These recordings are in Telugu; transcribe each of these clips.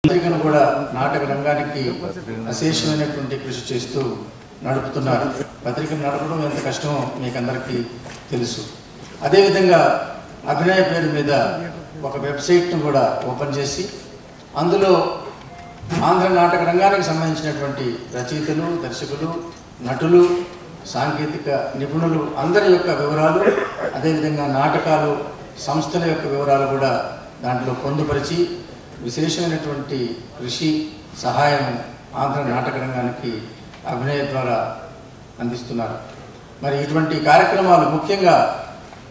పత్రికను కూడా నాటక రంగానికి అశేషమైనటువంటి కృషి చేస్తూ నడుపుతున్నారు. పత్రికను నడపడం ఎంత కష్టమో మీకు అందరికీ తెలుసు. అదేవిధంగా అభినయ పేరు మీద ఒక వెబ్సైట్ను కూడా ఓపెన్ చేసి అందులో ఆంధ్ర నాటక రంగానికి సంబంధించినటువంటి రచయితలు, దర్శకులు, నటులు, సాంకేతిక నిపుణులు అందరి యొక్క వివరాలు, అదేవిధంగా నాటకాలు, సంస్థల యొక్క వివరాలు కూడా దాంట్లో పొందుపరిచి విశేషమైనటువంటి కృషి సహాయం ఆంధ్ర నాటక రంగానికి అభినయ ద్వారా అందిస్తున్నారు. మరి ఇటువంటి కార్యక్రమాలు ముఖ్యంగా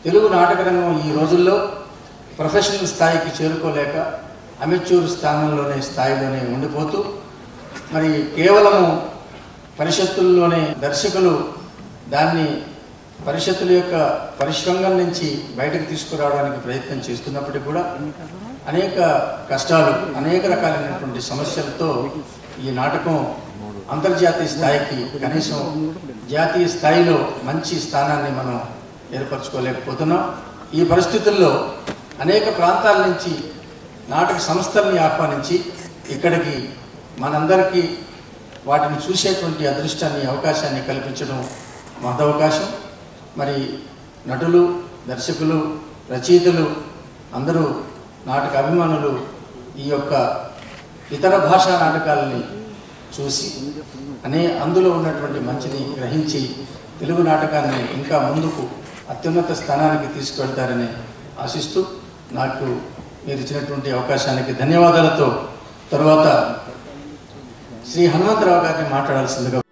తెలుగు నాటక రంగం ఈ రోజుల్లో ప్రొఫెషనల్ స్థాయికి చేరుకోలేక అమెచ్యూర్ స్థాయిలోనే ఉండిపోతూ మరి కేవలము పరిషత్తుల్లోనే దర్శకులు దాన్ని పరిషత్తుల యొక్క పరిశ్రమం నుంచి బయటకు తీసుకురావడానికి ప్రయత్నం చేస్తున్నప్పటికీ కూడా అనేక కష్టాలు, అనేక రకాలైనటువంటి సమస్యలతో ఈ నాటకం అంతర్జాతీయ స్థాయికి, కనీసం జాతీయ స్థాయిలో మంచి స్థానాన్ని మనం ఏర్పరచుకోలేకపోతున్నాం. ఈ పరిస్థితుల్లో అనేక ప్రాంతాల నుంచి నాటక సంస్థల్ని ఆహ్వానించి ఇక్కడికి మనందరికీ వాటిని చూసేటువంటి అదృష్టాన్ని, అవకాశాన్ని కల్పించడం మహదవకాశం. మరి నటులు, దర్శకులు, రచయితలు అందరూ, నాటక అభిమానులు ఈ యొక్క ఇతర భాషా నాటకాలని చూసి అందులో ఉన్నటువంటి మంచిని గ్రహించి తెలుగు నాటకాన్ని ఇంకా ముందుకు అత్యున్నత స్థానానికి తీసుకువెళ్తారని ఆశిస్తూ నాకు మీరు ఇచ్చినటువంటి అవకాశానికి ధన్యవాదాలతో తర్వాత శ్రీ హనుమంతరావు గారిని మాట్లాడాల్సిందిగా